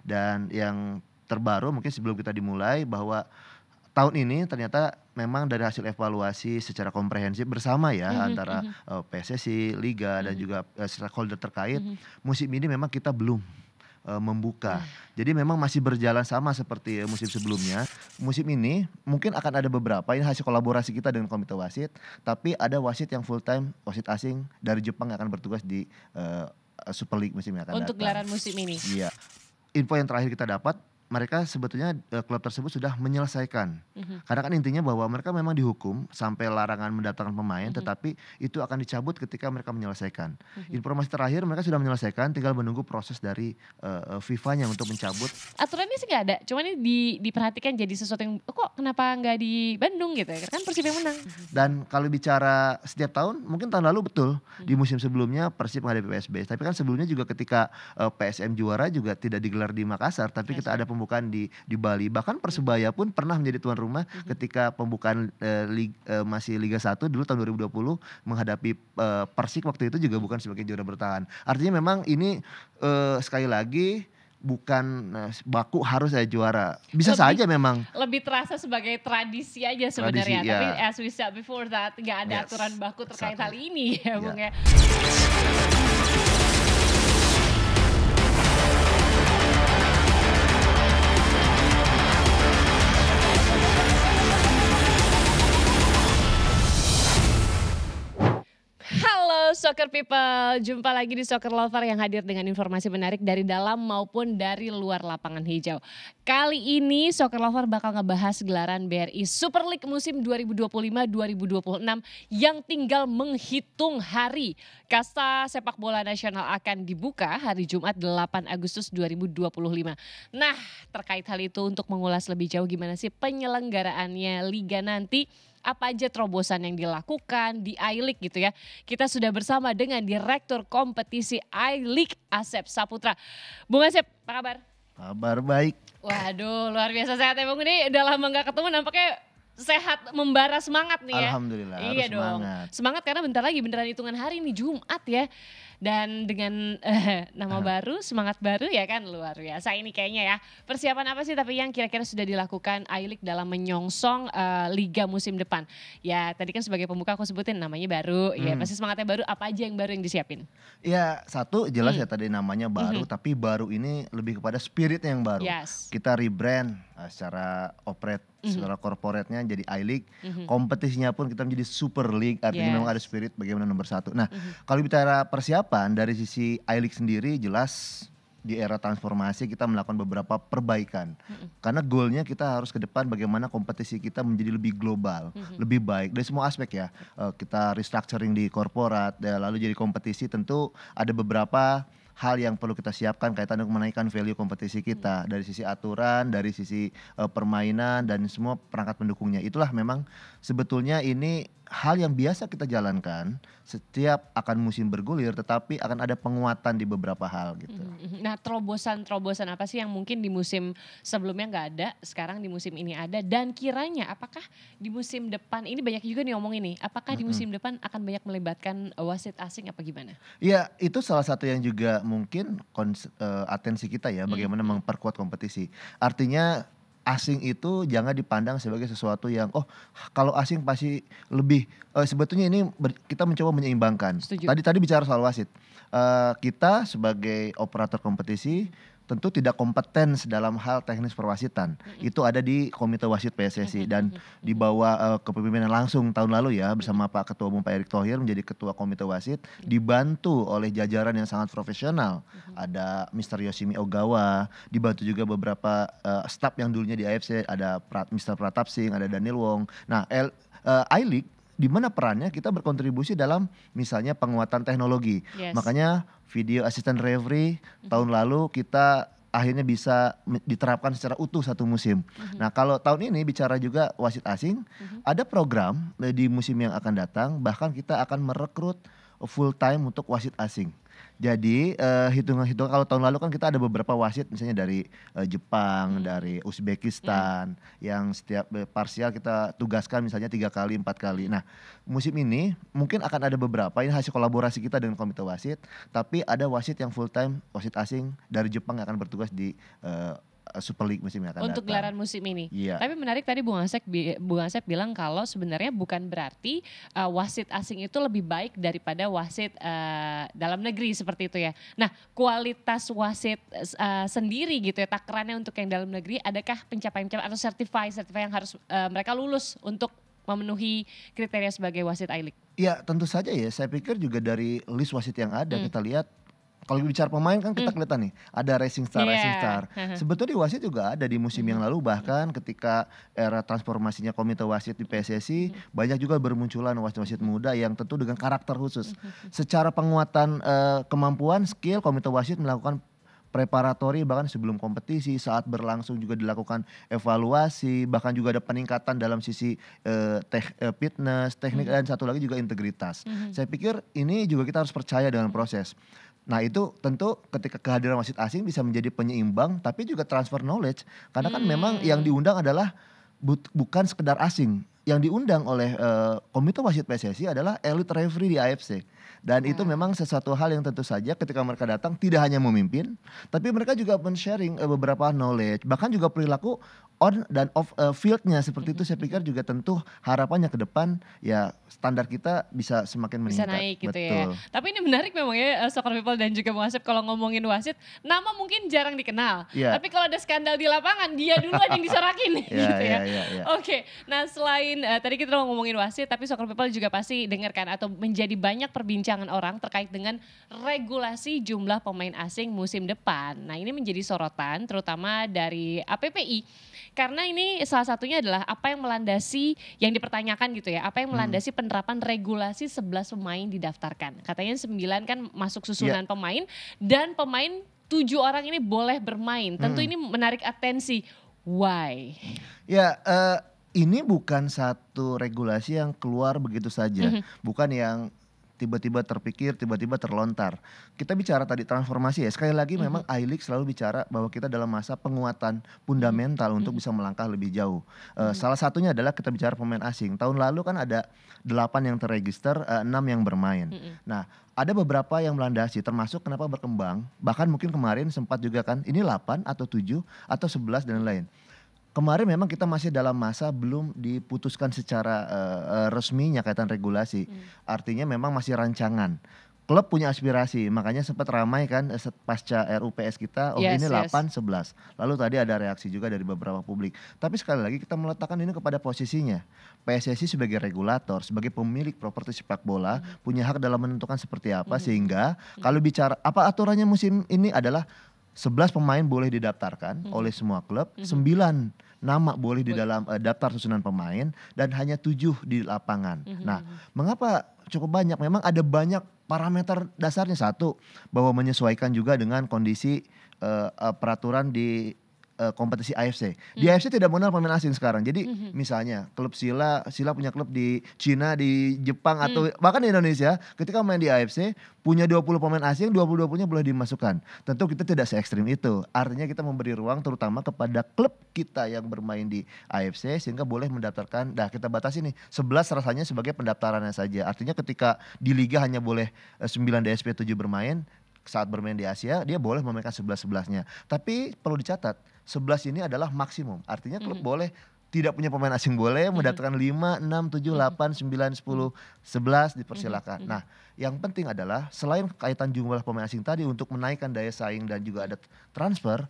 Dan yang terbaru mungkin sebelum kita dimulai bahwa tahun ini ternyata memang dari hasil evaluasi secara komprehensif bersama ya Mhm antara, mhm PSSI, liga dan mhm juga, stakeholder terkait, mhm. musim ini memang kita belum, membuka. Nah, Jadi memang masih berjalan sama seperti, musim sebelumnya. Musim ini mungkin akan ada beberapa ini hasil kolaborasi kita dengan komite wasit, tapi ada wasit yang full time, wasit asing dari Jepang yang akan bertugas di, eee, Super League musim yang akan untuk datang. gelaran musim ini? Iya. Info yang terakhir kita dapat, mereka sebetulnya, klub tersebut sudah menyelesaikan. Mhm Karena kan intinya bahwa mereka memang dihukum sampai larangan mendatangkan pemain, mhm tetapi itu akan dicabut ketika mereka menyelesaikan. mhm. Informasi terakhir mereka sudah menyelesaikan, tinggal menunggu proses dari, FIFA-nya untuk mencabut. Aturannya sih nggak ada, cuman ini diperhatikan jadi sesuatu yang, "Oh, kok kenapa nggak di Bandung?" Gitu ya, kan Persib yang menang. Mhm Dan kalau bicara setiap tahun, mungkin tahun lalu betul, di mhm. musim sebelumnya Persib menghadapi PSB. Tapi kan sebelumnya juga ketika, PSM juara juga tidak digelar di Makassar, tapi That's kita ada right. pembukaan di Bali. Bahkan Mhm Persebaya pun pernah menjadi tuan rumah mhm. ketika pembukaan, masih Liga 1 dulu tahun 2020 menghadapi, Persik waktu itu juga bukan sebagai juara bertahan. Artinya memang ini, sekali lagi bukan, baku harus saya juara. Bisa Lebih saja memang lebih terasa sebagai tradisi aja tradisi sebenarnya, tapi ya, as we said before that nggak ada aturan yes, baku terkait hal exactly, ini ya, Bung, ya. ya. Halo soccer people, jumpa lagi di Soccer Lover yang hadir dengan informasi menarik dari dalam maupun dari luar lapangan hijau. Kali ini Soccer Lover bakal ngebahas gelaran BRI Super League musim 2025-2026 yang tinggal menghitung hari. Kasta sepak bola nasional akan dibuka hari Jumat 8 Agustus 2025. Nah, terkait hal itu untuk mengulas lebih jauh gimana sih penyelenggaraannya liga nanti, apa aja terobosan yang dilakukan di I-League gitu ya. Kita sudah bersama dengan Direktur Kompetisi I-League Asep Saputra. Bung Asep, apa kabar? Kabar baik. Waduh, luar biasa sehat ya Bung, ini udah lama nggak ketemu nampaknya sehat membara semangat nih ya. Alhamdulillah Iya harus dong, semangat. semangat karena bentar lagi beneran hitungan hari nih Jumat ya. Dan dengan nama baru, semangat baru ya kan luar biasa ini kayaknya ya. Persiapan apa sih tapi yang kira-kira sudah dilakukan I-League dalam menyongsong liga musim depan? Ya tadi kan sebagai pembuka aku sebutin namanya baru, ya Mmm, pasti semangatnya baru, apa aja yang baru yang disiapin? iya satu jelas Hmm, ya tadi namanya baru, mhm, tapi baru ini lebih kepada spirit-nya yang baru. yes, Kita rebrand, secara mhm, secara corporate-nya jadi I-League, mhm, kompetisinya pun kita menjadi Super League, artinya memang ada yes, spirit bagaimana nomor satu. Nah, mhm, kalau bicara persiapan dari sisi I-League sendiri jelas di era transformasi kita melakukan beberapa perbaikan. mhm, Karena goalnya kita harus ke depan bagaimana kompetisi kita menjadi lebih global, mhm, lebih baik dari semua aspek ya. Kita restructuring di korporat, lalu jadi kompetisi tentu ada beberapa hal yang perlu kita siapkan kaitan dengan menaikkan value kompetisi mhm. kita dari sisi aturan, dari sisi, permainan dan semua perangkat pendukungnya. Itulah memang sebetulnya ini hal yang biasa kita jalankan setiap akan musim bergulir, tetapi akan ada penguatan di beberapa hal gitu. Mhm mhm. Nah, terobosan-terobosan apa sih yang mungkin di musim sebelumnya nggak ada, sekarang di musim ini ada, dan kiranya apakah di musim depan ini banyak juga nih ngomongin nih, apakah di Mhm. musim depan akan banyak melibatkan, wasit asing apa gimana? Iya, itu salah satu yang juga mungkin atensi kita ya, Mhm bagaimana mhm. memperkuat kompetisi. Artinya asing itu jangan dipandang sebagai sesuatu yang, "Oh, kalau asing pasti lebih," sebetulnya ini kita mencoba menyeimbangkan. Setuju. Tadi tadi bicara soal wasit, kita sebagai operator kompetisi tentu tidak kompeten dalam hal teknis perwasitan. Mhm Itu ada di Komite Wasit PSSI mhm dan mhm di mhm bawah, kepemimpinan langsung tahun lalu ya mhm bersama Pak Ketua Umum Pak Erick Thohir menjadi Ketua Komite Wasit, mhm dibantu oleh jajaran yang sangat profesional. mhm Ada Mister Yoshimi Ogawa, dibantu juga beberapa, staf yang dulunya di AFC, ada Mister Pratap Singh, ada Daniel Wong. Nah, I-League di mana perannya kita berkontribusi dalam misalnya penguatan teknologi. yes. Makanya video assistant referee Mhm tahun lalu kita akhirnya bisa diterapkan secara utuh satu musim. mhm Nah, kalau tahun ini bicara juga wasit asing, mhm. ada program, di musim yang akan datang bahkan kita akan merekrut full time untuk wasit asing. Jadi hitungan-hitungan kalau tahun lalu kan kita ada beberapa wasit misalnya dari Jepang, dari Uzbekistan yang setiap parsial kita tugaskan misalnya 3 kali, 4 kali. Nah musim ini mungkin akan ada beberapa ini hasil kolaborasi kita dengan komite wasit, tapi ada wasit yang full time wasit asing dari Jepang yang akan bertugas di Super League musim yang akan Untuk datang. gelaran musim ini. Iya. Tapi menarik tadi Bung Asep bilang kalau sebenarnya bukan berarti wasit asing itu lebih baik daripada wasit dalam negeri seperti itu ya. Nah, kualitas wasit sendiri gitu ya, takarannya untuk yang dalam negeri, adakah pencapaian-pencapaian atau certify yang harus mereka lulus untuk memenuhi kriteria sebagai wasit I-League? Iya tentu saja ya, saya pikir juga dari list wasit yang ada kita lihat kalau bicara pemain kan kita kelihatan nih, ada Racing Star. Sebetulnya di wasit juga ada di musim yang lalu bahkan ketika era transformasinya komite wasit di PSSI banyak juga bermunculan wasit-wasit muda yang tentu dengan karakter khusus. Secara penguatan kemampuan, skill, komite wasit melakukan preparatori bahkan sebelum kompetisi, saat berlangsung juga dilakukan evaluasi, bahkan juga ada peningkatan dalam sisi fitness, teknik dan satu lagi juga integritas. Saya pikir ini juga kita harus percaya dengan proses. Nah itu tentu ketika kehadiran wasit asing bisa menjadi penyeimbang tapi juga transfer knowledge karena kan memang yang diundang adalah bukan sekedar asing. Yang diundang oleh komite wasit PSSI adalah elite referee di AFC. Dan itu memang sesuatu hal yang tentu saja ketika mereka datang tidak hanya memimpin, tapi mereka juga men-sharing beberapa knowledge, bahkan juga perilaku on dan off fieldnya seperti itu. Saya pikir juga tentu harapannya ke depan ya standar kita bisa semakin Bisa meningkat. naik gitu Betul. ya. Tapi ini menarik memang ya Soccer People dan juga Bung Asep kalau ngomongin wasit, nama mungkin jarang dikenal. Iya. Tapi kalau ada skandal di lapangan dia duluan yang disorakin Iya, gitu ya. iya. Oke, nah selain tadi kita ngomongin wasit tapi Soccer People juga pasti dengarkan atau menjadi banyak perbincangan orang terkait dengan regulasi jumlah pemain asing musim depan. Nah ini menjadi sorotan terutama dari APPI. Karena ini salah satunya adalah apa yang melandasi yang dipertanyakan gitu ya. Apa yang melandasi penerapan regulasi 11 pemain didaftarkan. Katanya 9 kan masuk susunan pemain dan pemain 7 orang ini boleh bermain. Tentu ini menarik atensi. Why? Ya ini bukan satu regulasi yang keluar begitu saja. Bukan yang tiba-tiba terpikir, tiba-tiba terlontar. Kita bicara tadi transformasi ya, sekali lagi memang I-League selalu bicara bahwa kita dalam masa penguatan fundamental untuk bisa melangkah lebih jauh. Salah satunya adalah kita bicara pemain asing. Tahun lalu kan ada 8 yang terregister, 6 yang bermain. Nah ada beberapa yang melandasi termasuk kenapa berkembang, bahkan mungkin kemarin sempat juga kan ini 8 atau 7 atau 11 dan lain-lain. Kemarin memang kita masih dalam masa belum diputuskan secara resminya kaitan regulasi. Artinya memang masih rancangan. Klub punya aspirasi, makanya sempat ramai kan pasca RUPS kita, ini 8, 11. Lalu tadi ada reaksi juga dari beberapa publik. Tapi sekali lagi kita meletakkan ini kepada posisinya. PSSI sebagai regulator, sebagai pemilik properti sepak bola, punya hak dalam menentukan seperti apa. Sehingga kalau bicara apa aturannya musim ini adalah 11 pemain boleh didaftarkan oleh semua klub, 9 nama boleh di dalam daftar susunan pemain dan hanya 7 di lapangan. Nah, mengapa cukup banyak? Memang ada banyak parameter dasarnya. Satu, bahwa menyesuaikan juga dengan kondisi peraturan di kompetisi AFC. Di AFC tidak mengenal pemain asing sekarang. Jadi misalnya klub Sila punya klub di Cina, di Jepang atau bahkan di Indonesia, ketika main di AFC punya 20 pemain asing, 20-20-nya boleh dimasukkan. Tentu kita tidak se ekstrim itu. Artinya kita memberi ruang terutama kepada klub kita yang bermain di AFC sehingga boleh mendaftarkan. Nah, kita batasi nih 11 rasanya sebagai pendaftarannya saja. Artinya ketika di liga hanya boleh 9 DSP 7 bermain, saat bermain di Asia dia boleh memainkan 11-11-nya. Tapi perlu dicatat 11 ini adalah maksimum. Artinya klub boleh tidak punya pemain asing boleh mendaftarkan 5, 6, 7, 8, 9, 10, 11 dipersilakan. Nah, yang penting adalah selain kaitan jumlah pemain asing tadi untuk menaikkan daya saing dan juga ada transfer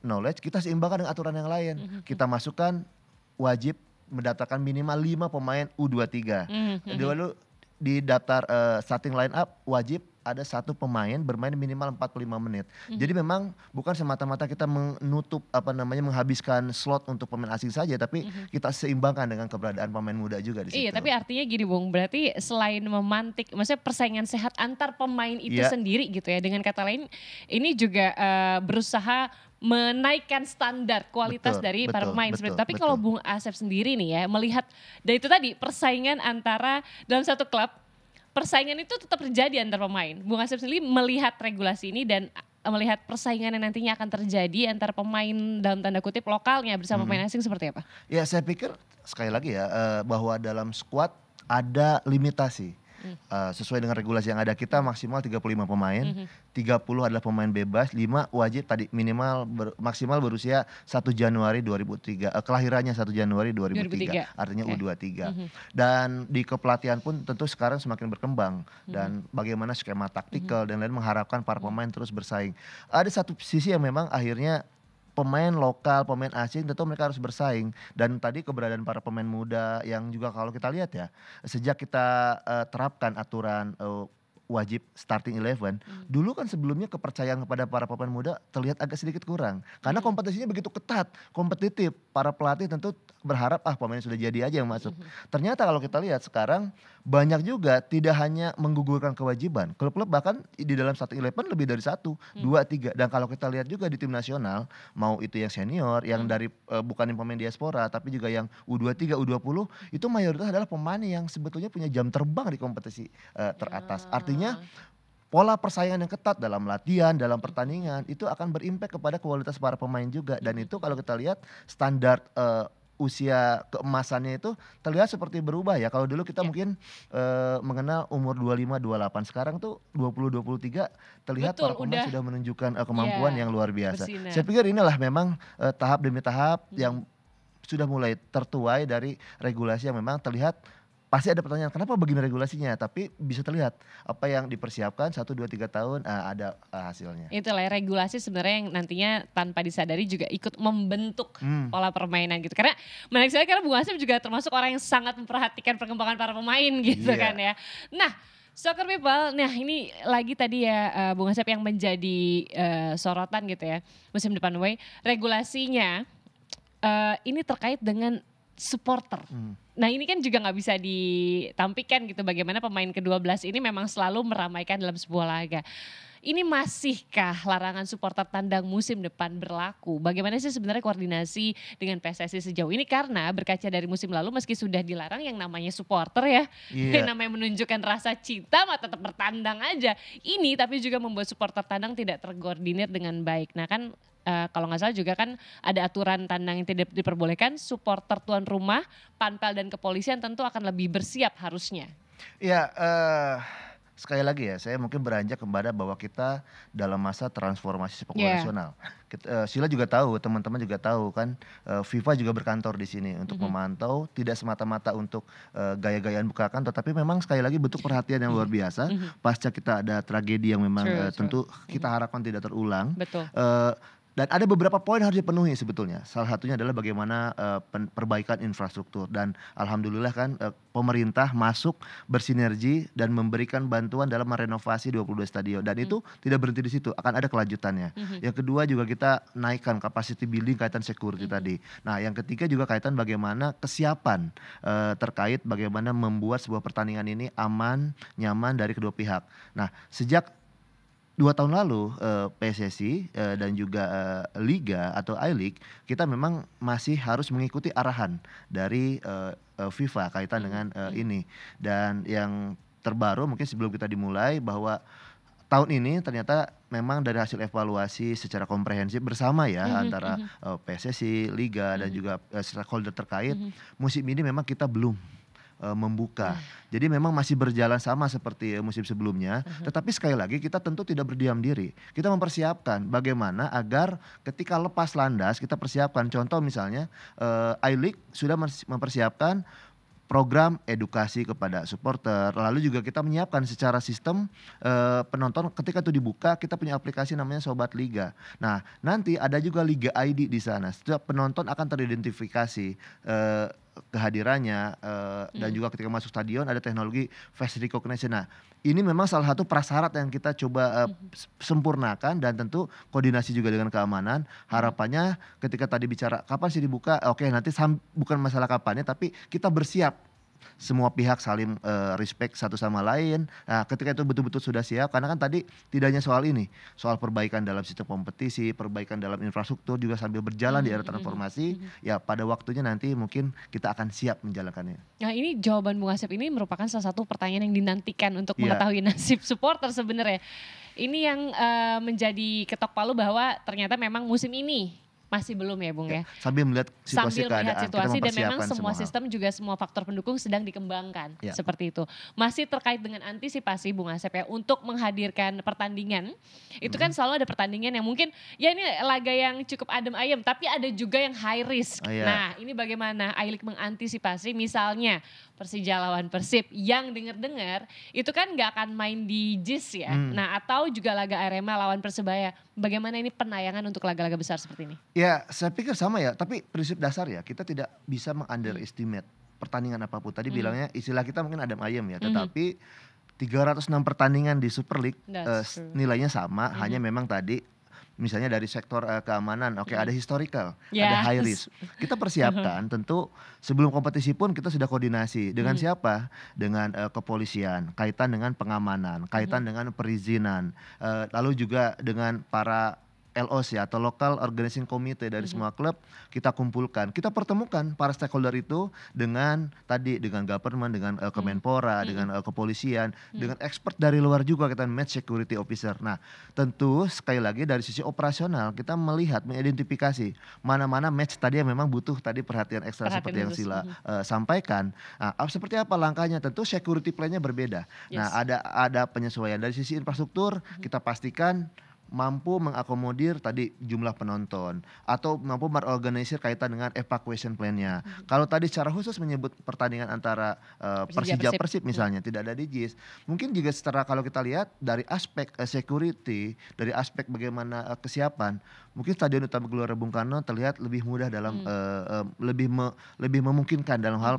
knowledge, kita seimbangkan dengan aturan yang lain. Kita masukkan wajib mendaftarkan minimal 5 pemain U23. Lalu di daftar starting line up wajib ada 1 pemain bermain minimal 45 menit. Jadi memang bukan semata-mata kita menutup menghabiskan slot untuk pemain asing saja, tapi kita seimbangkan dengan keberadaan pemain muda juga di situ. Iya, tapi artinya gini Bung, berarti selain memantik, maksudnya persaingan sehat antar pemain itu sendiri gitu ya. Dengan kata lain, ini juga berusaha menaikkan standar kualitas dari para pemain. Tapi kalau Bung Asep sendiri nih ya, melihat dari itu tadi persaingan antara dalam satu klub, persaingan itu tetap terjadi antar pemain. Bung Asep sendiri melihat regulasi ini dan melihat persaingan yang nantinya akan terjadi antara pemain dalam tanda kutip lokalnya bersama pemain asing seperti apa? Ya saya pikir sekali lagi ya bahwa dalam squad ada limitasi. Sesuai dengan regulasi yang ada kita maksimal 35 pemain, 30 adalah pemain bebas, 5 wajib tadi minimal maksimal berusia 1 Januari 2003, kelahirannya 1 Januari 2003, artinya U23. Dan di kepelatihan pun tentu sekarang semakin berkembang dan bagaimana skema taktikal dan lain mengharapkan para pemain terus bersaing. Ada satu sisi yang memang akhirnya pemain lokal, pemain asing tentu mereka harus bersaing dan tadi keberadaan para pemain muda yang juga kalau kita lihat ya sejak kita terapkan aturan wajib starting 11 dulu kan sebelumnya kepercayaan kepada para pemain muda terlihat agak sedikit kurang karena kompetisinya begitu ketat, kompetitif, para pelatih tentu berharap pemain sudah jadi aja yang masuk. Ternyata kalau kita lihat sekarang banyak juga tidak hanya menggugurkan kewajiban, klub-klub bahkan di dalam starting 11 lebih dari 1, 2, 3 dan kalau kita lihat juga di tim nasional mau itu yang senior, yang dari bukan yang pemain diaspora tapi juga yang U23, U20 itu mayoritas adalah pemain yang sebetulnya punya jam terbang di kompetisi teratas. Artinya pola persaingan yang ketat dalam latihan, dalam pertandingan itu akan berimpact kepada kualitas para pemain juga dan itu kalau kita lihat standar usia keemasannya itu terlihat seperti berubah ya. Kalau dulu kita mungkin mengenal umur 25, 28. Sekarang tuh 20, 23 terlihat para pemain sudah menunjukkan kemampuan yang luar biasa. Bersinar. Saya pikir inilah memang tahap demi tahap yang sudah mulai tertuai dari regulasi yang memang terlihat pasti ada pertanyaan kenapa begini regulasinya, tapi bisa terlihat apa yang dipersiapkan 1, 2, 3 tahun ada hasilnya. Itulah regulasi sebenarnya yang nantinya tanpa disadari juga ikut membentuk pola permainan gitu. Karena menarik sekali karena Bung Asep juga termasuk orang yang sangat memperhatikan perkembangan para pemain gitu kan ya. Nah Soccer People, nah ini lagi tadi ya Bung Asep yang menjadi sorotan gitu ya musim depan regulasinya ini terkait dengan supporter. Nah ini kan juga nggak bisa ditampilkan gitu bagaimana pemain ke-12 ini memang selalu meramaikan dalam sebuah laga. Ini masihkah larangan supporter tandang musim depan berlaku? Bagaimana sih sebenarnya koordinasi dengan PSSI sejauh ini? Karena berkaca dari musim lalu meski sudah dilarang yang namanya supporter ya. Yang namanya menunjukkan rasa cinta mah tetap bertandang aja. Ini tapi juga membuat supporter tandang tidak terkoordinir dengan baik. Nah kan kalau nggak salah juga kan ada aturan tandang yang tidak diperbolehkan, supporter tuan rumah, panpel dan kepolisian tentu akan lebih bersiap harusnya. Ya sekali lagi ya saya mungkin beranjak kepada bahwa kita dalam masa transformasi sepak bola nasional. Sila juga tahu, teman-teman juga tahu kan FIFA juga berkantor di sini untuk memantau tidak semata-mata untuk gaya-gayaan bukakan tetapi memang sekali lagi bentuk perhatian yang luar biasa pasca kita ada tragedi yang memang tentu kita harapkan tidak terulang. Betul. Dan ada beberapa poin harus dipenuhi sebetulnya. Salah satunya adalah bagaimana perbaikan infrastruktur dan alhamdulillah kan pemerintah masuk bersinergi dan memberikan bantuan dalam merenovasi 22 stadion dan itu tidak berhenti di situ, akan ada kelanjutannya. Yang kedua juga kita naikkan capacity building kaitan security tadi. Nah, yang ketiga juga kaitan bagaimana kesiapan terkait bagaimana membuat sebuah pertandingan ini aman, nyaman dari kedua pihak. Nah, sejak 2 tahun lalu PSSI dan juga Liga atau I-League kita memang masih harus mengikuti arahan dari FIFA kaitan dengan ini. Dan yang terbaru mungkin sebelum kita dimulai bahwa tahun ini ternyata memang dari hasil evaluasi secara komprehensif bersama ya antara PSSI, Liga dan juga stakeholder terkait musim ini memang kita belum membuka. Jadi memang masih berjalan sama seperti musim sebelumnya. Tetapi sekali lagi kita tentu tidak berdiam diri. Kita mempersiapkan bagaimana agar ketika lepas landas kita persiapkan. Contoh misalnya I-League sudah mempersiapkan program edukasi kepada supporter. Lalu juga kita menyiapkan secara sistem penonton ketika itu dibuka kita punya aplikasi namanya Sobat Liga. Nah nanti ada juga Liga ID di sana. Setiap penonton akan teridentifikasi kehadirannya dan juga ketika masuk stadion ada teknologi face recognition. Nah ini memang salah satu prasyarat yang kita coba sempurnakan dan tentu koordinasi juga dengan keamanan. Harapannya ketika tadi bicara kapan sih dibuka, oke nanti bukan masalah kapannya tapi kita bersiap semua pihak saling respect satu sama lain. Nah, ketika itu betul-betul sudah siap, karena kan tadi tidak hanya soal ini, soal perbaikan dalam sistem kompetisi, perbaikan dalam infrastruktur juga sambil berjalan di era transformasi, ya pada waktunya nanti mungkin kita akan siap menjalankannya. Nah ini jawaban Bung Asep ini merupakan salah satu pertanyaan yang dinantikan untuk Iya. mengetahui nasib supporter sebenarnya. Ini yang menjadi ketok palu bahwa ternyata memang musim ini masih belum ya Bung ya. Sambil melihat situasi Sambil keadaan, melihat kita situasi dan memang mempersiapkan semua hal. sistem juga semua faktor pendukung sedang dikembangkan Ya. seperti itu. Masih terkait dengan antisipasi Bung Asep ya untuk menghadirkan pertandingan. Itu kan selalu ada pertandingan yang mungkin ya ini laga yang cukup adem ayem tapi ada juga yang high risk. Iya. Nah, ini bagaimana I-League mengantisipasi misalnya Persija lawan Persib yang dengar-dengar itu kan nggak akan main di JIS ya. Nah, atau juga laga Arema lawan Persebaya. Bagaimana ini penayangan untuk laga-laga besar seperti ini? Ya, saya pikir sama ya, tapi prinsip dasar ya, kita tidak bisa meng-underestimate pertandingan apapun. Tadi bilangnya istilah kita mungkin adem ayem ya, tetapi 306 pertandingan di Super League That's true. nilainya sama, hanya memang tadi misalnya dari sektor keamanan, oke ada historical, ada Yes. high risk. Kita persiapkan tentu sebelum kompetisi pun kita sudah koordinasi dengan siapa? Dengan kepolisian, kaitan dengan pengamanan, kaitan dengan perizinan, lalu juga dengan para LOC atau Local Organizing Committee dari semua klub kita kumpulkan, kita pertemukan para stakeholder itu dengan tadi dengan government, dengan Kemenpora, dengan kepolisian, dengan expert dari luar juga kita match security officer. Nah, tentu sekali lagi dari sisi operasional kita melihat mengidentifikasi mana-mana match tadi yang memang butuh tadi perhatian ekstra Perhatian seperti yang khusus. Sila sampaikan. Nah, seperti apa langkahnya? Tentu security plan-nya berbeda. Nah, ada penyesuaian dari sisi infrastruktur, kita pastikan mampu mengakomodir tadi jumlah penonton atau mampu mengorganisir kaitan dengan evacuation plan-nya. Kalau tadi secara khusus menyebut pertandingan antara Persija Persib misalnya tidak ada di JIS, mungkin juga secara kalau kita lihat dari aspek security, dari aspek bagaimana kesiapan, mungkin Stadion Utama Gelora Bung Karno terlihat lebih mudah dalam lebih memungkinkan dalam hal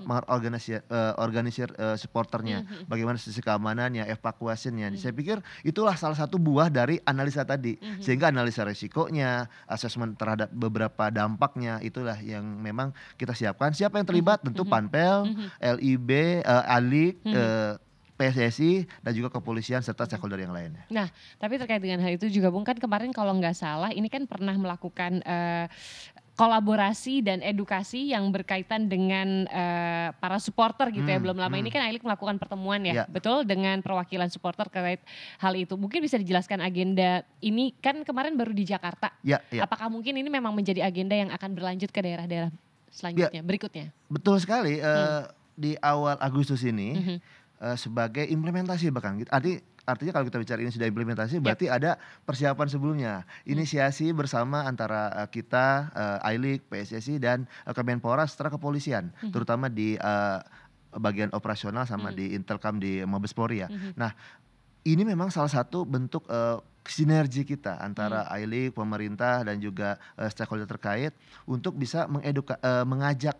organisir supporternya, bagaimana sisi keamanannya, evakuasinya. Saya pikir itulah salah satu buah dari analisa tadi. Sehingga analisa resikonya, asesmen terhadap beberapa dampaknya itulah yang memang kita siapkan. Siapa yang terlibat? Tentu Panpel, LIB, ALIK, PSSI dan juga kepolisian serta stakeholder yang lainnya. Nah, tapi terkait dengan hal itu juga Bung kan kemarin kalau nggak salah ini kan pernah melakukan kolaborasi dan edukasi yang berkaitan dengan para supporter gitu ya. Belum lama ini kan I-League melakukan pertemuan ya, betul dengan perwakilan supporter terkait hal itu. Mungkin bisa dijelaskan agenda ini kan kemarin baru di Jakarta. Ya. Apakah mungkin ini memang menjadi agenda yang akan berlanjut ke daerah-daerah selanjutnya, berikutnya? Betul sekali. Di awal Agustus ini sebagai implementasi bahkan. Artinya kalau kita bicara ini sudah implementasi berarti ada persiapan sebelumnya. Inisiasi bersama antara kita, I-League, PSSI dan Kemenpora setelah kepolisian. Terutama di bagian operasional sama di Intelkam di Mabes Polri ya. Nah ini memang salah satu bentuk sinergi kita antara I-League, pemerintah dan juga stakeholder terkait untuk bisa mengajak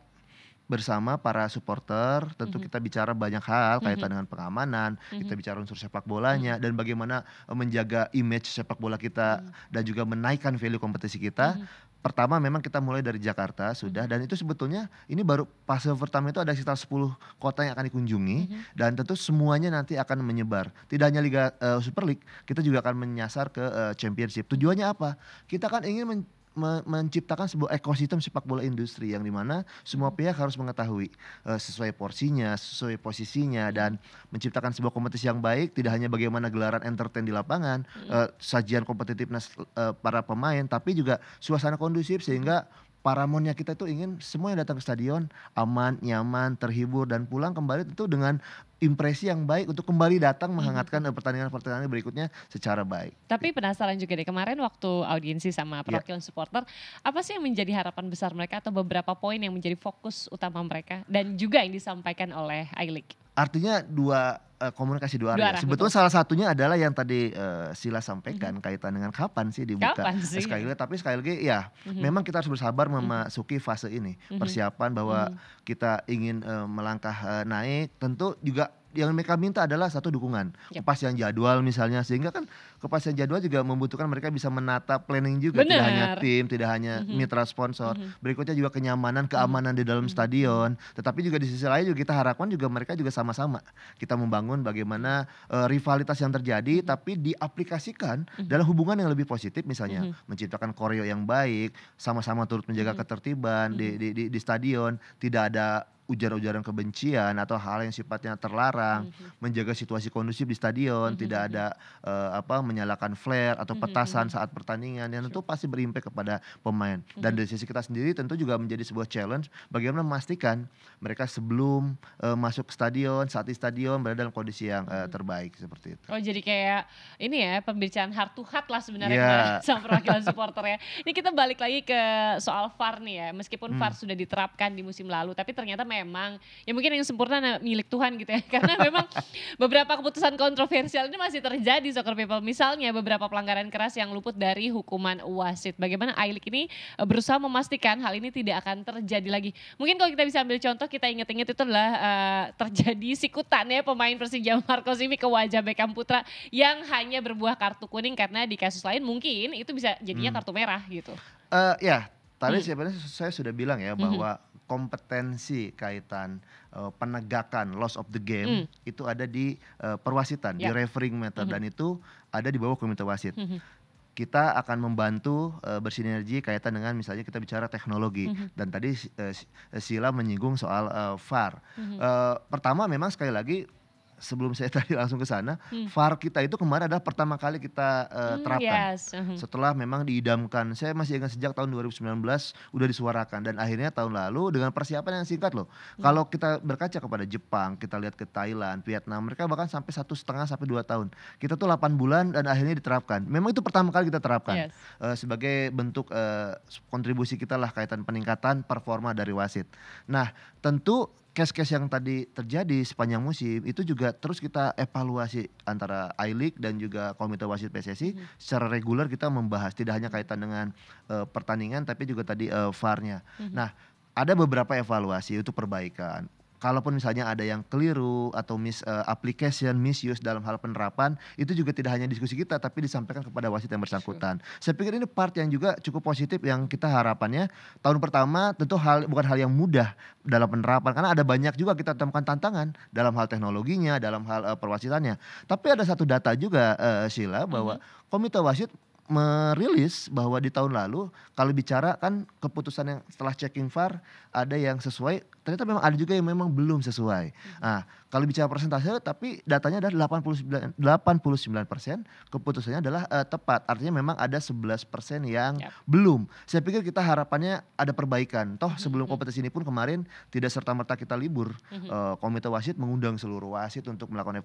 bersama para supporter. Tentu kita bicara banyak hal kaitan dengan pengamanan, kita bicara unsur sepak bolanya dan bagaimana menjaga image sepak bola kita dan juga menaikkan value kompetisi kita. Pertama memang kita mulai dari Jakarta sudah, dan itu sebetulnya ini baru fase pertama, itu ada sekitar 10 kota yang akan dikunjungi dan tentu semuanya nanti akan menyebar. Tidak hanya Liga Super League, kita juga akan menyasar ke Championship. Tujuannya apa? Kita kan ingin menciptakan sebuah ekosistem sepak bola industri yang dimana semua pihak harus mengetahui sesuai porsinya, sesuai posisinya, dan menciptakan sebuah kompetisi yang baik. Tidak hanya bagaimana gelaran entertain di lapangan, sajian kompetitifness para pemain, tapi juga suasana kondusif sehingga paramonnya kita itu ingin semua yang datang ke stadion aman, nyaman, terhibur dan pulang kembali tentu dengan impresi yang baik untuk kembali datang menghangatkan pertandingan-pertandingan berikutnya secara baik. Tapi penasaran juga deh, kemarin waktu audiensi sama perwakilan supporter, apa sih yang menjadi harapan besar mereka atau beberapa poin yang menjadi fokus utama mereka dan juga yang disampaikan oleh I-League? Artinya komunikasi dua arah. Sebetulnya betul. salah satunya adalah yang tadi Sila sampaikan kaitan dengan kapan sih dibuka. Kapan sih? Tapi sekali lagi ya memang kita harus bersabar memasuki fase ini. Persiapan bahwa kita ingin melangkah naik, tentu juga yang mereka minta adalah satu dukungan, Yap. kepastian jadwal misalnya, sehingga kan kepastian jadwal juga membutuhkan mereka bisa menata planning juga, tidak hanya Benar. tim, tidak hanya Mhm, mitra sponsor, mhm, berikutnya juga kenyamanan, mhm, keamanan di dalam mhm, mhm, stadion, tetapi juga di sisi lain juga kita harapkan juga mereka juga sama-sama kita membangun mhm, bagaimana rivalitas yang terjadi mhm, tapi diaplikasikan mhm, dalam hubungan yang lebih positif, misalnya mhm, menciptakan koreo yang baik, sama-sama turut menjaga mhm, ketertiban mhm, di stadion, tidak ada ujaran-ujaran kebencian atau hal yang sifatnya terlarang, mhm, menjaga situasi kondusif di stadion, mhm, tidak mhm, ada menyalakan flare atau mhm, petasan mhm. saat pertandingan yang tentu Sure. pasti berimpact kepada pemain. Dan Mhm, dari sisi kita sendiri tentu juga menjadi sebuah challenge bagaimana memastikan mereka sebelum masuk ke stadion, saat di stadion berada dalam kondisi yang mhm. terbaik seperti itu. Oh jadi kayak ini ya pembicaraan heart to heart lah sebenarnya kemarin Iya, sama perwakilan supporter ya. Ini kita balik lagi ke soal VAR nih ya. Meskipun VAR mmm, sudah diterapkan di musim lalu, tapi ternyata memang ya mungkin yang sempurna milik Tuhan gitu ya. Karena memang beberapa keputusan kontroversial ini masih terjadi soccer people. Misalnya beberapa pelanggaran keras yang luput dari hukuman wasit. Bagaimana I-League ini berusaha memastikan hal ini tidak akan terjadi lagi. Mungkin kalau kita bisa ambil contoh, kita ingat-ingat itu adalah terjadi sikutan ya pemain Persija Marco Simic ke wajah Beckham Putra yang hanya berbuah kartu kuning, karena di kasus lain mungkin itu bisa jadinya mmm. kartu merah gitu. Ya, tadi Hmm. sebenarnya saya sudah bilang ya Mhm. bahwa kompetensi kaitan penegakan loss of the Hmm. game itu ada di perwasitan, di Yap. refereeing matter, Mhm. dan itu ada di bawah komite wasit. Mhm. Kita akan membantu bersinergi kaitan dengan misalnya kita bicara teknologi, Mhm. dan tadi Sheila menyinggung soal VAR. Mhm. Pertama memang sekali lagi sebelum saya tadi langsung ke sana, Hmm. VAR kita itu kemarin adalah pertama kali kita terapkan. Yes. Mhm. Setelah memang diidamkan, saya masih ingat sejak tahun 2019 udah disuarakan, dan akhirnya tahun lalu dengan persiapan yang singkat loh. Hmm. Kalau kita berkaca kepada Jepang, kita lihat ke Thailand, Vietnam, mereka bahkan sampai 1,5 sampai 2 tahun. Kita tuh 8 bulan dan akhirnya diterapkan. Memang itu pertama kali kita terapkan Yes. sebagai bentuk kontribusi kita lah kaitan peningkatan performa dari wasit. Nah, tentu case-case yang tadi terjadi sepanjang musim itu juga terus kita evaluasi antara I-League dan juga komite wasit PSSI. Mhm. Secara reguler kita membahas tidak hanya Mhm. kaitan dengan pertandingan tapi juga tadi VAR-nya. Mhm. Nah, ada beberapa evaluasi untuk perbaikan. Kalaupun misalnya ada yang keliru atau application, misuse dalam hal penerapan, itu juga tidak hanya diskusi kita tapi disampaikan kepada wasit yang Sure. bersangkutan. Saya pikir ini part yang juga cukup positif yang kita harapannya tahun pertama tentu bukan hal yang mudah dalam penerapan, karena ada banyak juga kita temukan tantangan dalam hal teknologinya, dalam hal perwasitannya. Tapi ada satu data juga Sheila, bahwa Mhm. komite wasit merilis bahwa di tahun lalu kalau bicara kan keputusan yang setelah checking VAR ada yang sesuai, ternyata memang ada juga yang memang belum sesuai. Mhm. Nah, kalau bicara persentase tapi datanya adalah 89% keputusannya adalah tepat. Artinya memang ada 11% yang Yap. belum. Saya pikir kita harapannya ada perbaikan. Toh Mhm. sebelum Mhm. kompetisi ini pun kemarin tidak serta-merta kita libur. Mhm. Komite wasit mengundang seluruh wasit untuk melakukan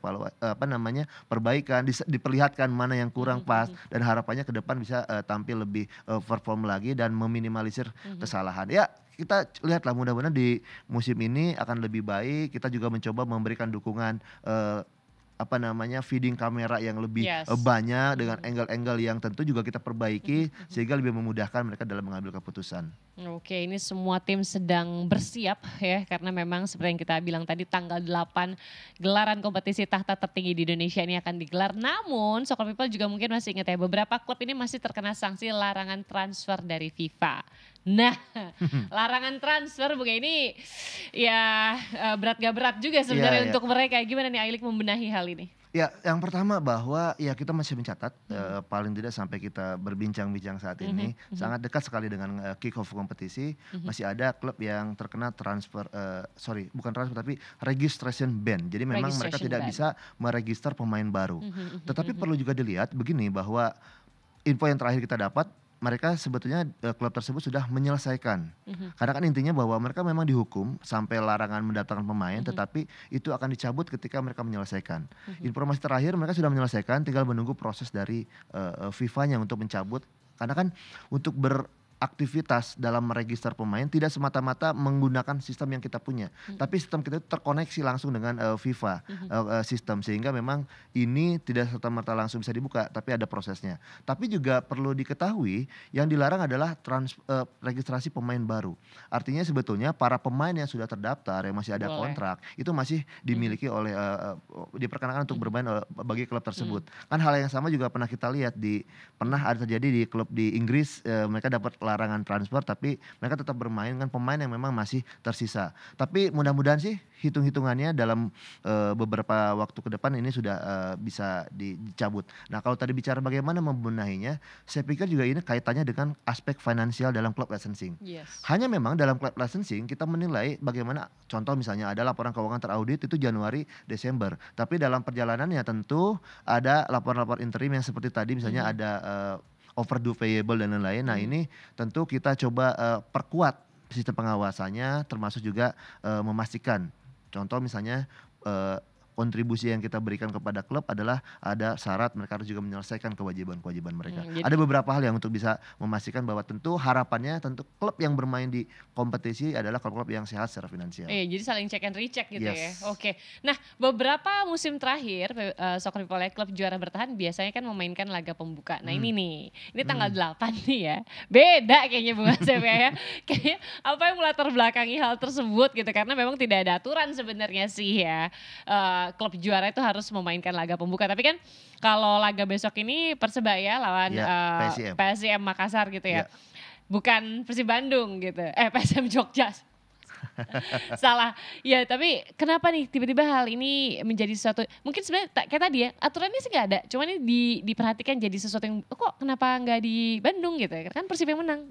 perbaikan, diperlihatkan mana yang kurang Mhm. pas, Mhm. dan harapannya ke depan bisa tampil lebih perform lagi dan meminimalisir Mhm. kesalahan. Ya, kita lihatlah mudah-mudahan di musim ini akan lebih baik. Kita juga mencoba memberikan dukungan feeding kamera yang lebih Yes. banyak dengan Mhm. angle-angle yang tentu juga kita Mhm. perbaiki Mhm. sehingga lebih memudahkan mereka dalam mengambil keputusan. Oke, ini semua tim sedang bersiap ya, karena memang seperti yang kita bilang tadi tanggal 8 gelaran kompetisi tahta tertinggi di Indonesia ini akan digelar. Namun Soccer People juga mungkin masih ingat ya, beberapa klub ini masih terkena sanksi larangan transfer dari FIFA. Nah, larangan transfer begini ya berat gak berat juga Iya, sebenarnya iya. untuk mereka. Gimana nih Ailik membenahi hal ini? Ya, yang pertama bahwa ya kita masih mencatat, Mhm. paling tidak sampai kita berbincang-bincang saat Mhm. ini, Mhm. sangat dekat sekali dengan kick off kompetisi, Mhm. masih ada klub yang terkena bukan transfer tapi registration ban. Jadi memang mereka Registration tidak ban. bisa meregister pemain baru. Mhm. Mhm. Tetapi Mhm. perlu juga dilihat begini, bahwa info yang terakhir kita dapat, mereka sebetulnya klub tersebut sudah menyelesaikan. Mhm. Karena kan intinya bahwa mereka memang dihukum sampai larangan mendatangkan pemain, Mhm. tetapi itu akan dicabut ketika mereka menyelesaikan. Mhm. Informasi terakhir mereka sudah menyelesaikan, tinggal menunggu proses dari FIFA-nya untuk mencabut. Karena kan untuk aktivitas dalam meregister pemain tidak semata-mata menggunakan sistem yang kita punya, tapi sistem kita itu terkoneksi langsung dengan FIFA sistem, sehingga memang ini tidak serta-merta langsung bisa dibuka, tapi ada prosesnya. Tapi juga perlu diketahui yang dilarang adalah registrasi pemain baru. Artinya sebetulnya para pemain yang sudah terdaftar, yang masih ada Boleh. kontrak, itu masih dimiliki oleh diperkenakan untuk bermain bagi klub tersebut. Kan hal yang sama juga pernah kita lihat pernah ada terjadi di klub di Inggris, mereka dapat larangan transfer tapi mereka tetap bermain dengan pemain yang memang masih tersisa. Tapi mudah-mudahan sih hitung-hitungannya dalam beberapa waktu ke depan ini sudah bisa dicabut. Nah, kalau tadi bicara bagaimana membenahinya, saya pikir juga ini kaitannya dengan aspek finansial dalam klub licensing. Yes. Hanya memang dalam klub licensing kita menilai bagaimana, contoh misalnya ada laporan keuangan teraudit itu Januari Desember, tapi dalam perjalanannya tentu ada laporan-laporan interim yang seperti tadi misalnya ada overdue payable dan lain-lain. Nah, ini tentu kita coba perkuat sistem pengawasannya, termasuk juga memastikan, contoh misalnya kontribusi yang kita berikan kepada klub adalah ada syarat mereka harus juga menyelesaikan kewajiban-kewajiban mereka. Jadi Ada beberapa hal yang untuk bisa memastikan bahwa tentu harapannya tentu klub yang bermain di kompetisi adalah klub-klub yang sehat secara finansial. Iya, jadi saling check and recheck gitu ya. Yes. Oke. Nah, beberapa musim terakhir Soccer People Club juara bertahan biasanya kan memainkan laga pembuka. Nah, ini nih. Ini tanggal 8 nih ya. Beda kayaknya Bung Asep ya. Kayaknya apa yang melatar belakangi hal tersebut gitu, karena memang tidak ada aturan sebenarnya sih ya. Klub juara itu harus memainkan laga pembuka. Tapi kan kalau laga besok ini Persebaya lawan Ya, PSIM Makassar gitu ya. Ya. Bukan Persib Bandung gitu. PSM Jogja. Salah. Ya, tapi kenapa nih tiba-tiba hal ini menjadi sesuatu, mungkin sebenarnya kayak tadi ya, aturannya sih nggak ada. Cuman ini diperhatikan jadi sesuatu yang kok kenapa nggak di Bandung gitu ya. Kan Persib yang menang.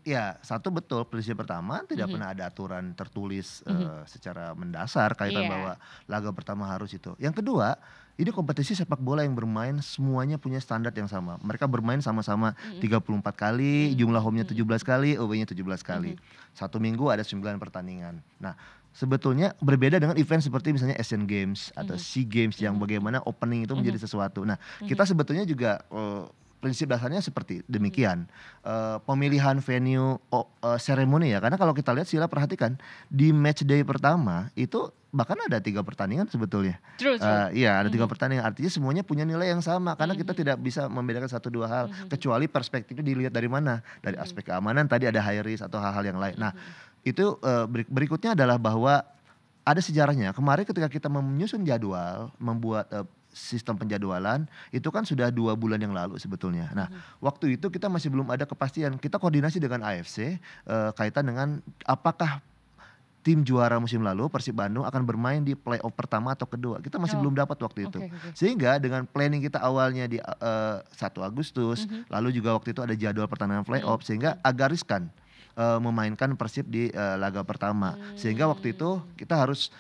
Ya, satu betul, prinsip pertama tidak pernah ada aturan tertulis secara mendasar kaitan Iya. bahwa laga pertama harus itu. Yang kedua, ini kompetisi sepak bola yang bermain semuanya punya standar yang sama. Mereka bermain sama-sama 34 kali, jumlah home-nya 17 kali, away-nya 17 kali. Satu minggu ada 9 pertandingan. Nah, sebetulnya berbeda dengan event seperti misalnya Asian Games atau SEA Games yang bagaimana opening itu menjadi sesuatu. Nah, kita sebetulnya juga prinsip dasarnya seperti demikian. Pemilihan venue seremoni ya, karena kalau kita lihat Sila perhatikan di match day pertama itu bahkan ada 3 pertandingan sebetulnya. True. Iya, ada 3 pertandingan, artinya semuanya punya nilai yang sama karena kita tidak bisa membedakan satu dua hal kecuali perspektifnya dilihat dari mana, dari aspek keamanan tadi ada high risk atau hal-hal yang lain. Nah, itu berikutnya adalah bahwa ada sejarahnya. Kemarin ketika kita menyusun jadwal, membuat sistem penjadwalan itu kan sudah 2 bulan yang lalu sebetulnya. Nah, waktu itu kita masih belum ada kepastian. Kita koordinasi dengan AFC kaitan dengan apakah tim juara musim lalu Persib Bandung akan bermain di playoff pertama atau kedua. Kita masih belum dapat waktu itu. Oke. Sehingga dengan planning kita awalnya di 1 Agustus, lalu juga waktu itu ada jadwal pertandingan playoff, sehingga agak riskan memainkan Persib di laga pertama. Sehingga waktu itu kita harus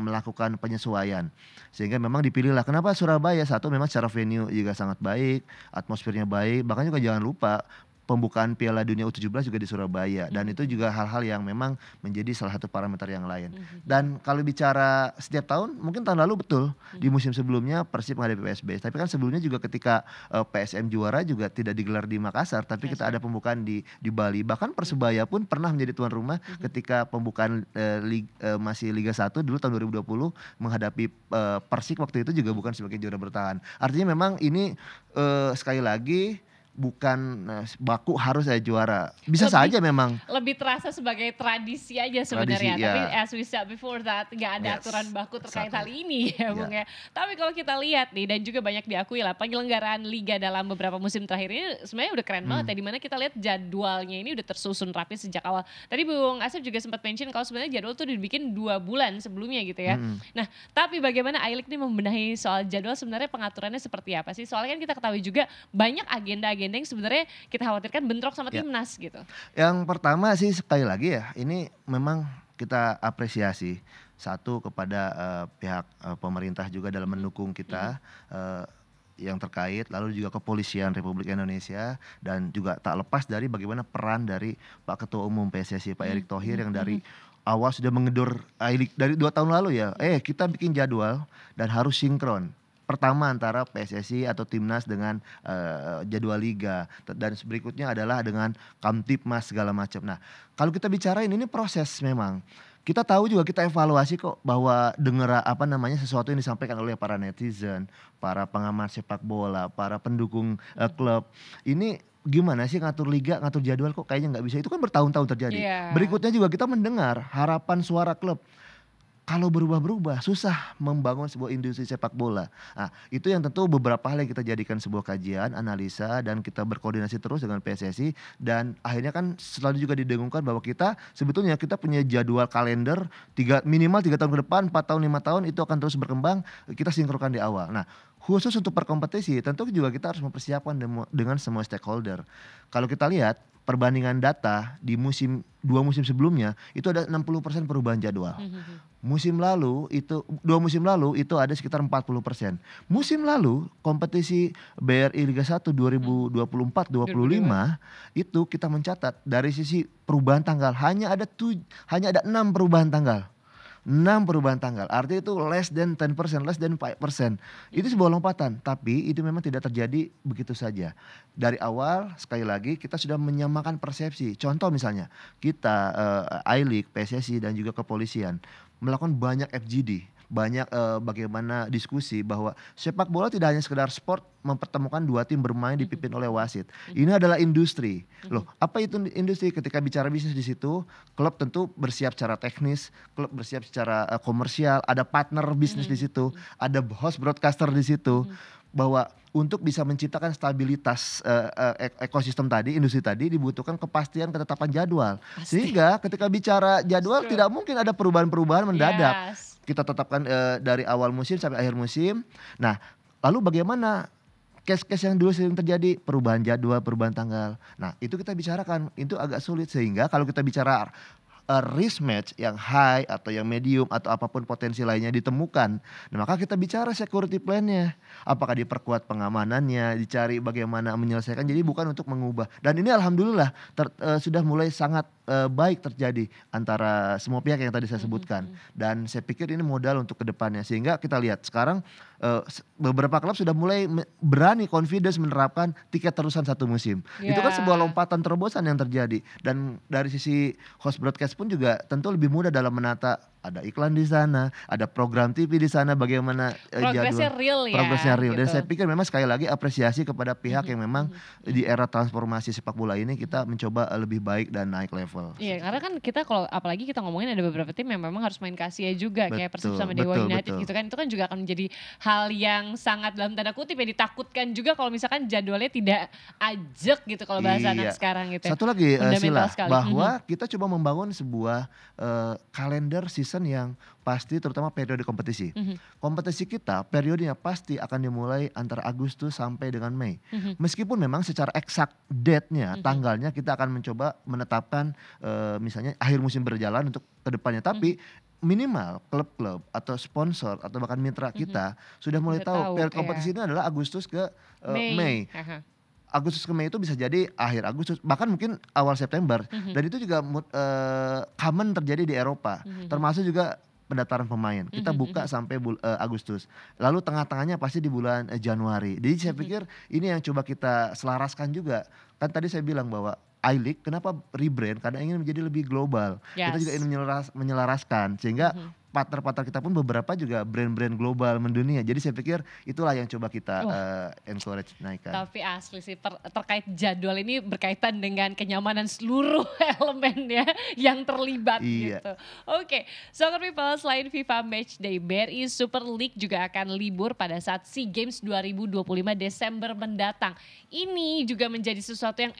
melakukan penyesuaian. Sehingga memang dipilihlah. Kenapa Surabaya? Satu, memang secara venue juga sangat baik, atmosfernya baik. Bahkan juga jangan lupa pembukaan Piala Dunia U17 juga di Surabaya, dan itu juga hal-hal yang memang menjadi salah satu parameter yang lain. Dan kalau bicara setiap tahun, mungkin tahun lalu betul di musim sebelumnya Persib menghadapi PSB, tapi kan sebelumnya juga ketika PSM juara juga tidak digelar di Makassar, tapi kita ada pembukaan di Bali. Bahkan Persebaya pun pernah menjadi tuan rumah ketika pembukaan masih Liga 1 dulu tahun 2020 menghadapi Persik, waktu itu juga bukan sebagai juara bertahan. Artinya memang ini sekali lagi bukan baku harus saya juara. Bisa saja memang. Lebih terasa sebagai tradisi aja sebenarnya. Tradisi, Tapi ya. as we said before that, nggak ada Yes, aturan baku terkait hal exactly. ini ya Bung ya. Tapi kalau kita lihat nih, dan juga banyak diakui lah, penyelenggaraan Liga dalam beberapa musim terakhir ini sebenarnya udah keren banget ya. Dimana kita lihat jadwalnya ini udah tersusun rapi sejak awal. Tadi Bung Asep juga sempat mention kalau sebenarnya jadwal tuh dibikin 2 bulan sebelumnya gitu ya. Nah, tapi bagaimana A-League ini membenahi soal jadwal, sebenarnya pengaturannya seperti apa sih? Soalnya kan kita ketahui juga banyak agenda-agenda yang sebenarnya kita khawatirkan bentrok sama Ya. timnas gitu. Yang pertama sih sekali lagi ya, ini memang kita apresiasi satu kepada pihak pemerintah juga dalam mendukung kita yang terkait, lalu juga kepolisian Republik Indonesia, dan juga tak lepas dari bagaimana peran dari Pak Ketua Umum PSSI Pak Erick Thohir yang dari awal sudah mengedur A-League dari 2 tahun lalu ya. Kita bikin jadwal dan harus sinkron. pertama antara PSSI atau Timnas dengan jadwal liga dan berikutnya adalah dengan Kamtibmas segala macam. Nah, kalau kita bicarain ini proses memang. Kita tahu juga kita evaluasi kok bahwa dengar sesuatu yang disampaikan oleh para netizen, para pengamat sepak bola, para pendukung klub. Ini gimana sih ngatur liga, ngatur jadwal kok kayaknya nggak bisa. Itu kan bertahun-tahun terjadi. Iya. Berikutnya juga kita mendengar harapan suara klub. Kalau berubah-berubah susah membangun sebuah industri sepak bola. Nah, itu yang tentu beberapa hal yang kita jadikan sebuah kajian, analisa dan kita berkoordinasi terus dengan PSSI dan akhirnya kan selalu juga didengungkan bahwa kita sebetulnya kita punya jadwal kalender minimal 3 tahun ke depan, 4 tahun, 5 tahun itu akan terus berkembang, kita sinkronkan di awal. Nah, khusus untuk perkompetisi tentu juga kita harus mempersiapkan dengan semua stakeholder. Kalau kita lihat perbandingan data di 2 musim sebelumnya itu ada 60% perubahan jadwal. Musim lalu itu 2 musim lalu itu ada sekitar 40%. Musim lalu kompetisi BRI Liga 1 2024-25 itu kita mencatat dari sisi perubahan tanggal hanya ada 6 perubahan tanggal. 6 perubahan tanggal, artinya itu less than 10%, less than 5%. Itu sebuah lompatan, tapi itu memang tidak terjadi begitu saja. Dari awal, sekali lagi kita sudah menyamakan persepsi. Contoh misalnya, kita I-League, PSSI dan juga kepolisian melakukan banyak FGD, banyak bagaimana diskusi bahwa sepak bola tidak hanya sekedar sport mempertemukan 2 tim bermain dipimpin oleh wasit. Ini adalah industri. Loh, apa itu industri? Ketika bicara bisnis di situ, klub tentu bersiap secara teknis, klub bersiap secara komersial, ada partner bisnis di situ, ada host broadcaster di situ. Bahwa untuk bisa menciptakan stabilitas ekosistem tadi, industri tadi dibutuhkan kepastian ketetapan jadwal. Sehingga ketika bicara jadwal tidak mungkin ada perubahan-perubahan mendadak. Kita tetapkan dari awal musim sampai akhir musim. Nah, lalu bagaimana case-case yang dulu sering terjadi, perubahan jadwal, perubahan tanggal. Nah, itu kita bicarakan, itu agak sulit sehingga kalau kita bicara risk match yang high atau yang medium atau apapun potensi lainnya ditemukan, nah maka kita bicara security plan-nya. Apakah diperkuat pengamanannya, dicari bagaimana menyelesaikan. Jadi bukan untuk mengubah. Dan ini alhamdulillah sudah mulai sangat baik terjadi antara semua pihak yang tadi saya sebutkan. Dan saya pikir ini modal untuk kedepannya. Sehingga kita lihat sekarang beberapa klub sudah mulai berani confidence menerapkan tiket terusan 1 musim. Itu kan sebuah lompatan terobosan yang terjadi. Dan dari sisi host broadcast pun juga tentu lebih mudah dalam menata, ada iklan di sana, ada program TV di sana, bagaimana progresnya real ya. Progresnya real. Gitu. Dan saya pikir memang sekali lagi apresiasi kepada pihak yang memang di era transformasi sepak bola ini kita mencoba lebih baik dan naik level. Iya, karena kan kita kalau apalagi kita ngomongin ada beberapa tim yang memang harus main Asia juga, kayak Persib sama Dewa United gitu kan. Itu kan juga akan menjadi hal yang sangat dalam tanda kutip ya ditakutkan juga kalau misalkan jadwalnya tidak ajek gitu kalau bahasa anak sekarang gitu. Satu lagi Sila, bahwa kita coba membangun sebuah kalender season yang pasti terutama periode kompetisi. Kompetisi kita periodenya pasti akan dimulai antara Agustus sampai dengan Mei. Meskipun memang secara eksak date-nya, tanggalnya kita akan mencoba menetapkan misalnya akhir musim berjalan untuk kedepannya. Tapi minimal klub-klub atau sponsor atau bahkan mitra kita sudah mulai tahu periode kompetisi ini adalah Agustus ke Mei. Agustus ke Mei itu bisa jadi akhir Agustus, bahkan mungkin awal September. Dan itu juga common terjadi di Eropa, termasuk juga pendaftaran pemain. Kita buka sampai Agustus. Lalu tengah-tengahnya pasti di bulan Januari. Jadi saya pikir ini yang coba kita selaraskan juga. Kan tadi saya bilang bahwa I-League kenapa rebrand? Karena ingin menjadi lebih global. Kita juga ingin menyelaraskan sehingga partner-partner kita pun beberapa juga brand-brand global mendunia. Jadi saya pikir itulah yang coba kita encourage naikkan. Tapi asli sih terkait jadwal ini berkaitan dengan kenyamanan seluruh elemen ya yang terlibat gitu. Oke, Soccer People, selain FIFA Matchday, BRI Super League juga akan libur pada saat SEA Games 2025 Desember mendatang. Ini juga menjadi sesuatu yang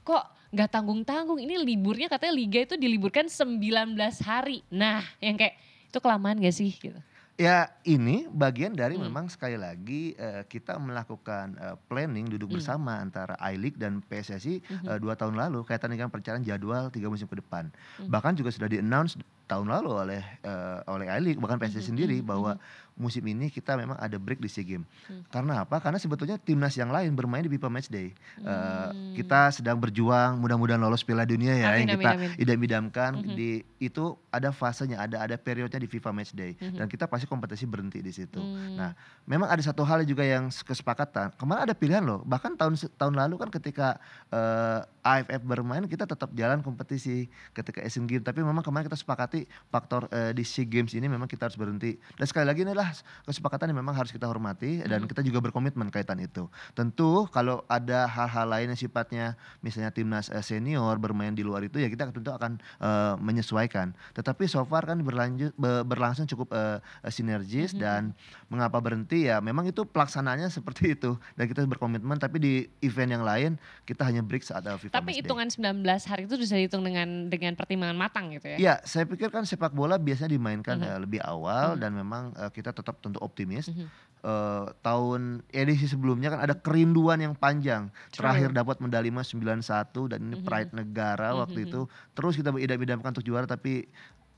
kok nggak tanggung-tanggung, ini liburnya katanya liga itu diliburkan 19 hari. Nah yang kayak itu kelamaan gak sih gitu? Ya ini bagian dari memang sekali lagi kita melakukan planning duduk bersama antara I-League dan PSSI 2 tahun lalu kaitan dengan perencanaan jadwal 3 musim ke depan. Bahkan juga sudah di-announce tahun lalu oleh I-League bahkan PSSI sendiri bahwa mhm. musim ini kita memang ada break di SEA Games. Mmm. Karena apa? Karena sebetulnya timnas yang lain bermain di FIFA Matchday. Mmm. Kita sedang berjuang mudah-mudahan lolos Piala Dunia ya yang Amin amin kita amin. idam-idamkan Mhm, itu ada fasenya, ada periodenya di FIFA Matchday mhm. dan kita pasti kompetisi berhenti di situ. Mmm. Nah, memang ada satu hal juga yang kesepakatan. Kemarin ada pilihan loh. Bahkan tahun lalu kan ketika AFF bermain kita tetap jalan kompetisi ketika Asian Games. Tapi memang kemarin kita sepakati faktor di SEA Games ini memang kita harus berhenti. Dan sekali lagi inilah kesepakatan yang memang harus kita hormati dan Mhm. kita juga berkomitmen kaitan itu. Tentu kalau ada hal-hal lain yang sifatnya misalnya timnas senior bermain di luar itu ya kita tentu akan menyesuaikan. Tetapi so far kan berlangsung cukup sinergis Mhm mhm. dan mengapa berhenti ya memang itu pelaksanaannya seperti itu dan kita berkomitmen tapi di event yang lain kita hanya break saat FIFA Tapi Matchday. hitungan 19 hari itu bisa dihitung dengan pertimbangan matang gitu ya? Iya, saya pikir kan sepak bola biasanya dimainkan, Mhm lebih awal mhm dan memang, kita tetap tentu optimis. mhm. Tahun edisi sebelumnya kan ada kerinduan yang panjang, terakhir True. dapat medali emas 91 dan ini pride Mhm negara mhm waktu mhm. itu. Terus kita beridam-idamkan untuk juara tapi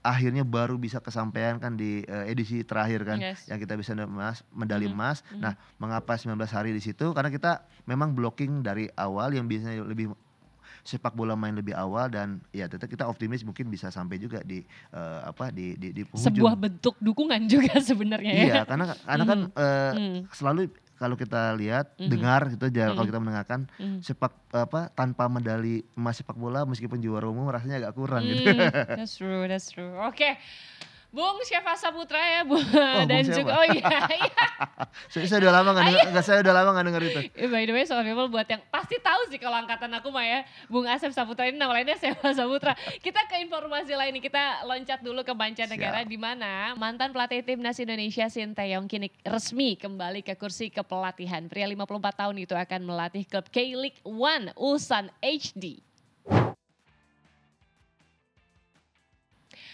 akhirnya baru bisa kesampaian kan di, edisi terakhir kan, Yes. yang kita bisa medali Mhm emas. Nah, mhm. mengapa 19 hari di situ? Karena kita memang blocking dari awal yang biasanya lebih sepak bola main lebih awal dan ya tetap kita optimis mungkin bisa sampai juga di, di Sebuah penghujung. bentuk dukungan juga sebenarnya ya. Iya, karena kan, Mhm. Mhm. selalu kalau kita lihat, Mhm. dengar gitu kalau Mhm. kita mendengarkan Mhm. tanpa medali emas sepak bola meskipun juara umum rasanya agak kurang gitu. That's true that's true. Oke, Bung Syeva Saputra ya, Oh, Bung dan juga siapa? oh iya iya. Saya udah lama nggak denger enggak, saya udah lama nggak denger itu. By the way Sobat People buat yang pasti tahu sih kalau angkatan aku mah ya, Bung Asep Saputra ini nama lainnya Syeva Saputra. Kita ke informasi lain nih, kita loncat dulu ke mancanegara Siap. di mana mantan pelatih timnas Indonesia Sinteyong kini resmi kembali ke kursi kepelatihan. Pria 54 tahun itu akan melatih klub K-League One Ulsan HD.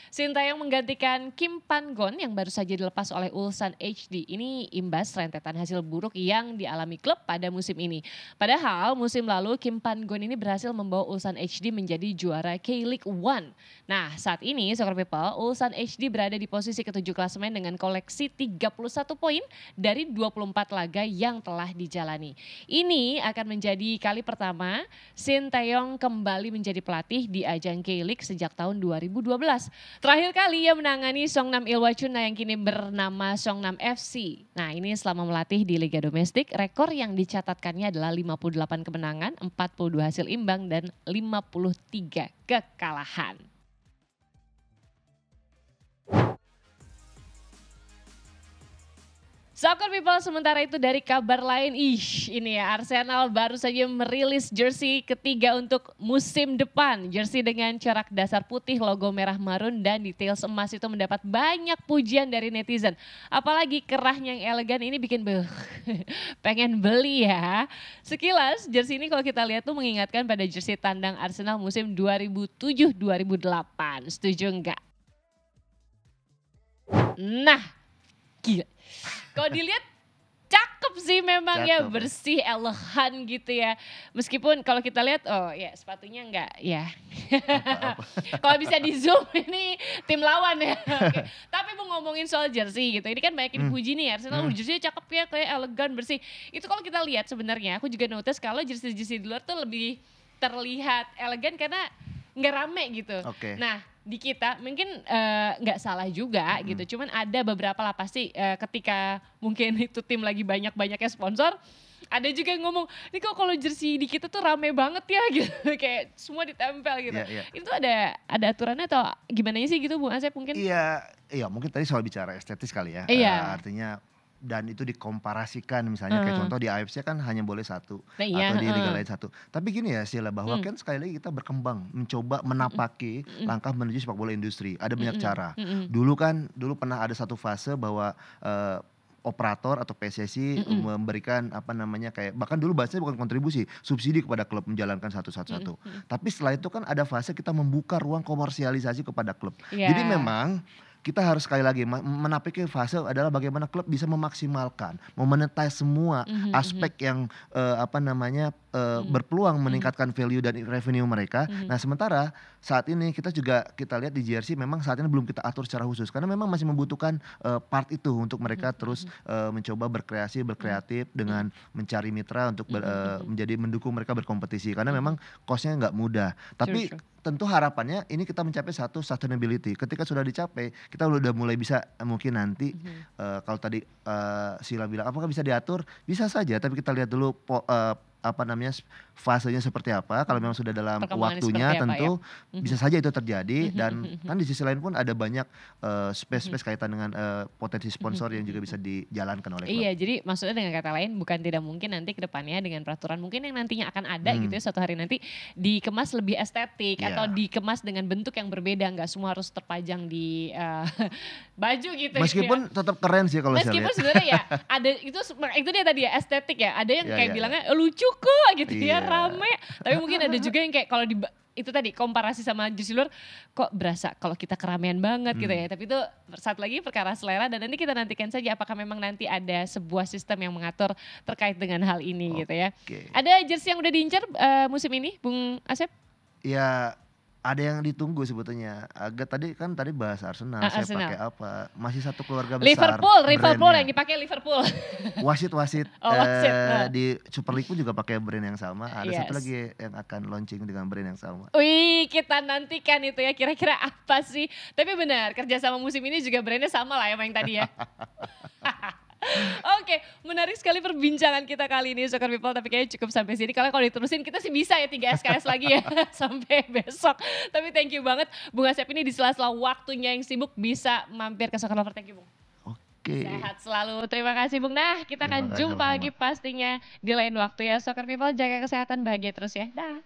Sintayong menggantikan Kim Pan-gon yang baru saja dilepas oleh Ulsan HD. Ini imbas rentetan hasil buruk yang dialami klub pada musim ini. Padahal musim lalu Kim Pan-gon ini berhasil membawa Ulsan HD menjadi juara K-League One. Nah, saat ini Soccer People, Ulsan HD berada di posisi ke-7 klasemen dengan koleksi 31 poin dari 24 laga yang telah dijalani. Ini akan menjadi kali pertama Sintayong kembali menjadi pelatih di ajang K-League sejak tahun 2012. Terakhir kali ia menangani Songnam Ilwachuna yang kini bernama Songnam FC. Nah, ini selama melatih di Liga Domestik, rekor yang dicatatkannya adalah 58 kemenangan, 42 hasil imbang, dan 53 kekalahan. Soccer People, sementara itu dari kabar lain, ini ya Arsenal baru saja merilis jersey ketiga untuk musim depan. Jersey dengan corak dasar putih, logo merah marun dan detail emas itu mendapat banyak pujian dari netizen. Apalagi kerahnya yang elegan ini bikin pengen beli ya. Sekilas jersey ini kalau kita lihat tuh mengingatkan pada jersey tandang Arsenal musim 2007-2008. Setuju enggak? Nah, gila. Kalau dilihat cakep sih memang ya, Cakep ya. bersih, elegan gitu ya. Meskipun kalau kita lihat, oh ya sepatunya enggak ya. Apa-apa. Kalau bisa di zoom ini tim lawan ya. Oke. Tapi mau ngomongin soal jersey gitu, ini kan banyak yang dipuji nih Arsenal, jersey cakep ya, kayak elegan, bersih. Itu kalau kita lihat sebenarnya, aku juga notice kalau jersey-jersey di luar tuh lebih terlihat elegan karena nggak rame gitu. Oke. Nah di kita mungkin nggak salah juga gitu, cuman ada beberapa lah pasti ketika mungkin itu tim lagi banyak-banyaknya sponsor, ada juga yang ngomong, "Ini kok kalau jersey di kita tuh rame banget ya," gitu, kayak semua ditempel gitu. Iya iya. Itu ada aturannya atau gimana sih gitu Bung Asep mungkin? Iya iya mungkin tadi soal bicara estetis kali ya, Iya. artinya dan itu dikomparasikan misalnya kayak Heeh. contoh di AFC kan hanya boleh satu Nah iya, atau di liga heeh. lain satu. Tapi gini ya Sheila bahwa Mmm, kan sekali lagi kita berkembang, mencoba mhm, menapaki mhm, langkah menuju sepak bola industri. Ada banyak mhm, cara. mhm, Dulu pernah ada satu fase bahwa, operator atau PSSI mhm, memberikan apa namanya kayak bahkan dulu bahasanya bukan kontribusi, subsidi kepada klub menjalankan mhm, satu. mhm. Tapi setelah itu kan ada fase kita membuka ruang komersialisasi kepada klub. Jadi Iya. memang kita harus sekali lagi menapaki fase adalah bagaimana klub bisa memaksimalkan, memonetize semua Mhm mhm. aspek yang, berpeluang meningkatkan value dan revenue mereka. Nah sementara saat ini kita lihat di JRC memang saat ini belum kita atur secara khusus karena memang masih membutuhkan part itu untuk mereka terus mencoba berkreatif dengan mencari mitra untuk menjadi mendukung mereka berkompetisi karena memang cost-nya nggak mudah. Tapi tentu harapannya ini kita mencapai satu sustainability. Ketika sudah dicapai, kita udah mulai bisa mungkin nanti kalau tadi Sila bilang apakah bisa diatur? Bisa saja, tapi kita lihat dulu fasenya seperti apa. Kalau memang sudah dalam waktunya tentu bisa saja itu terjadi dan kan di sisi lain pun ada banyak space kaitan dengan potensi sponsor yang juga bisa dijalankan oleh klub. Iya, jadi maksudnya dengan kata lain bukan tidak mungkin nanti ke depannya dengan peraturan mungkin yang nantinya akan ada gitu ya suatu hari nanti dikemas lebih estetik atau dikemas dengan bentuk yang berbeda, nggak semua harus terpajang di baju gitu. Meskipun tetap keren sih kalau saya lihat. Meskipun sebenarnya ya ada itu dia tadi ya estetik ya. Ada yang kayak bilangnya lucu kok gitu ya, rame. Tapi mungkin ada juga yang kayak kalau itu tadi komparasi sama jersey luar kok berasa kalau kita keramaian banget gitu ya. Tapi itu satu lagi perkara selera dan nanti kita nantikan saja apakah memang nanti ada sebuah sistem yang mengatur terkait dengan hal ini gitu ya. Ada jersey yang udah diincar musim ini Bung Asep? Ya ada yang ditunggu sebetulnya. Tadi bahas Arsenal, saya pakai apa? Masih satu keluarga besar. Liverpool yang dipakai Liverpool. Wasit di Super League pun juga pakai brand yang sama. Ada satu lagi yang akan launching dengan brand yang sama. Wih, kita nantikan itu ya kira-kira apa sih. Tapi benar, kerja sama musim ini juga brandnya sama lah ya yang tadi ya. Oke, menarik sekali perbincangan kita kali ini Soccer People, tapi kayaknya cukup sampai sini. Kalau diterusin kita sih bisa ya 3 SKS lagi ya sampai besok. Tapi thank you banget Bung Asep ini di sela-sela waktunya yang sibuk bisa mampir ke Soccer Lover. Thank you Bung. Oke. Sehat selalu. Terima kasih Bung. Nah, kita akan jumpa lagi pastinya di lain waktu ya Soccer People. Jaga kesehatan, bahagia terus ya. Dah.